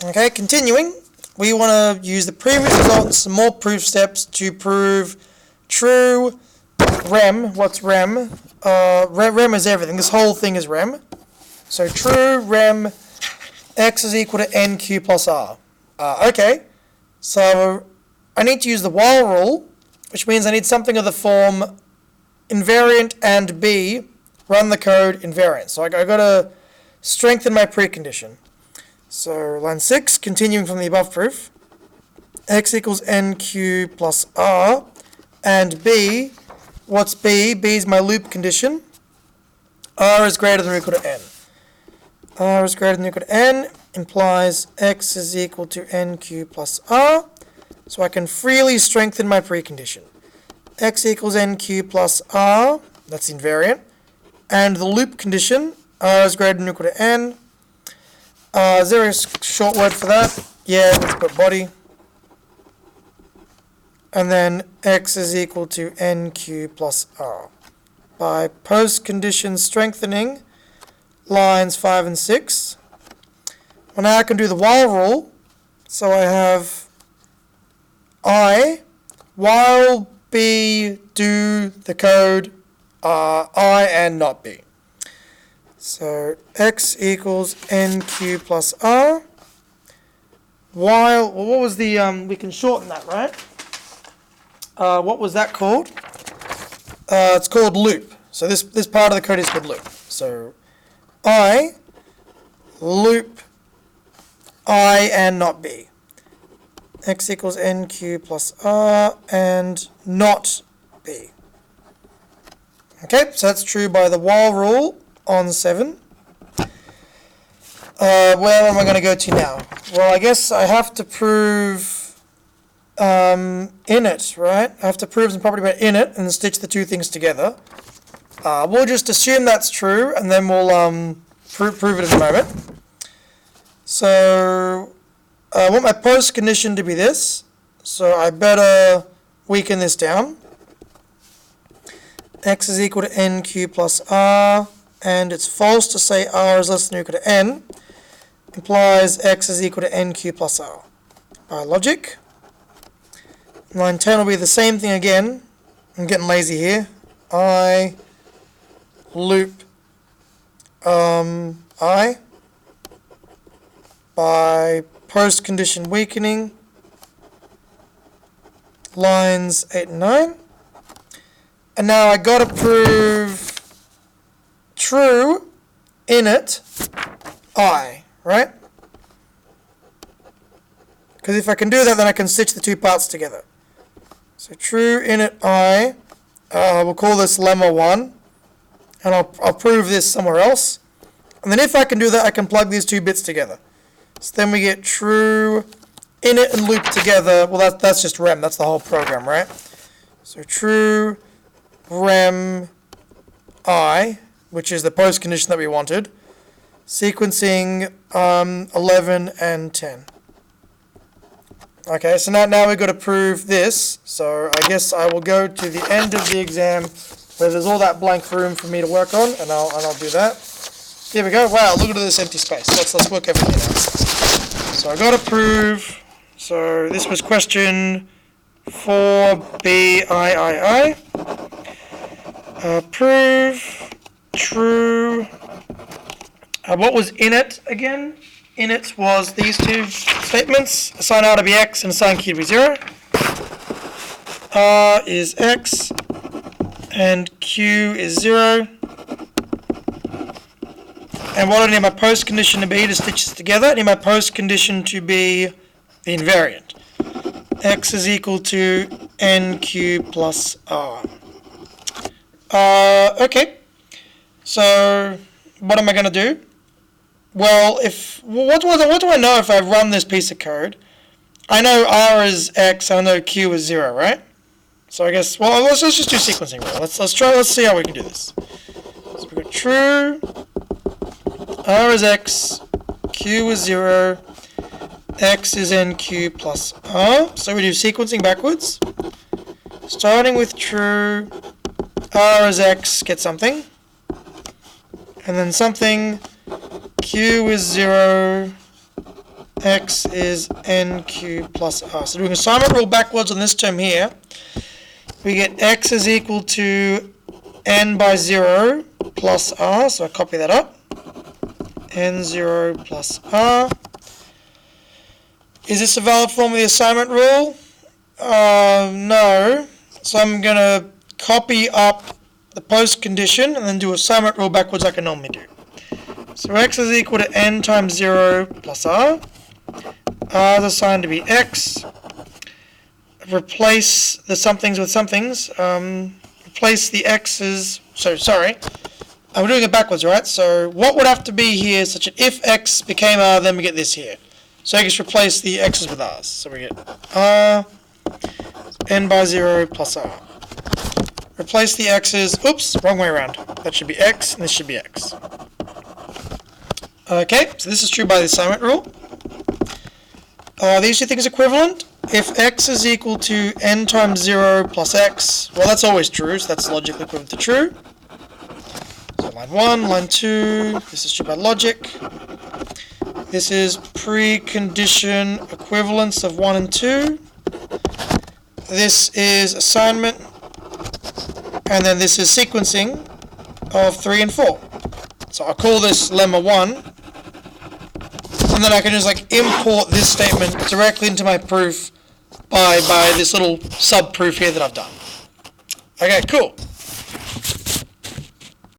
Okay, continuing. We want to use the previous result and some more proof steps to prove true rem. What's rem? Rem is everything. This whole thing is rem. So true rem x is equal to nq plus r. Okay, so I need to use the while rule, which means I need something of the form invariant and b, run the code invariant. So I got to strengthen my precondition. So line 6, continuing from the above proof, x equals nq plus r, and b, what's b? B is my loop condition. R is greater than or equal to n. R is greater than or equal to n implies x is equal to nq plus r, so I can freely strengthen my precondition. X equals nq plus r, that's invariant, and the loop condition, r is greater than or equal to n. Is there a short word for that? Yeah, let's put body. And then x is equal to nq plus r. By post-condition strengthening, lines 5 and 6. Well, now I can do the while rule. So I have I, while b do the code I and not b. So x equals nq plus r. While, well, what was the, we can shorten that, right? What was that called? It's called loop. So this part of the code is called loop. So I, loop I and not b. X equals nq plus r and not b. Okay, so that's true by the while rule on 7. Where am I going to go to now? Well, I guess I have to prove init, right? I have to prove some property about init and stitch the two things together. We'll just assume that's true, and then we'll prove it in a moment. So I want my post condition to be this, so I better weaken this down. X is equal to nq plus r, and it's false to say r is less than or equal to n, implies x is equal to nq plus r. By logic, line 10 will be the same thing again. I'm getting lazy here. I loop I by post condition weakening, lines 8 and 9. And now I got to prove true init I, right? Because if I can do that, then I can stitch the two parts together. So true init I, we'll call this lemma 1, and I'll prove this somewhere else. And then if I can do that, I can plug these two bits together. So then we get true init and loop together. Well, that's just rem. That's the whole program, right? So true rem I, which is the post condition that we wanted, sequencing 11 and 10. Okay, so now we've got to prove this. So I guess I will go to the end of the exam where there's all that blank room for me to work on, and I'll do that. Here we go. Wow, look at this empty space. Let's work everything out. So I got to prove. So this was question 4b. Prove true. What was init again? Init was these two statements: assign r to be x and assign q to be 0. R is x and q is 0. And what I need my post condition to be to stitch this together? I need my post condition to be the invariant. X is equal to nq plus r. Okay. So what am I going to do? Well, what do I know if I run this piece of code? I know r is x, I know q is 0, right? So I guess, well, let's just do sequencing rule. Let's see how we can do this. So we've got true, r is x, q is 0, x is nq plus r. So we do sequencing backwards. Starting with true, r is x, get something. And then something, q is 0, x is nq plus r. So doing assignment rule backwards on this term here, we get x is equal to n by 0 plus r, so I copy that up. N0 plus r. Is this a valid form of the assignment rule? No. So I'm going to copy up the post condition and then do assignment rule backwards like I normally do. So x is equal to n times 0 plus r. R is assigned to be x. Replace the somethings with somethings. Replace the x's. So sorry. I'm doing it backwards, right? So what would have to be here such that if x became r, then we get this here. So I just replace the x's with r's. So we get r n by 0 plus r. Replace the x's. Oops, wrong way around. That should be x, and this should be x. Okay, so this is true by the assignment rule. Are these two things equivalent? If x is equal to n times 0 plus x, well, that's always true, so that's logically equivalent to true. So line 1, line 2, this is true by logic. This is precondition equivalence of 1 and 2. This is assignment. And then this is sequencing of 3 and 4. So I'll call this lemma 1. And then I can just like import this statement directly into my proof by this little sub-proof here that I've done. Okay, cool.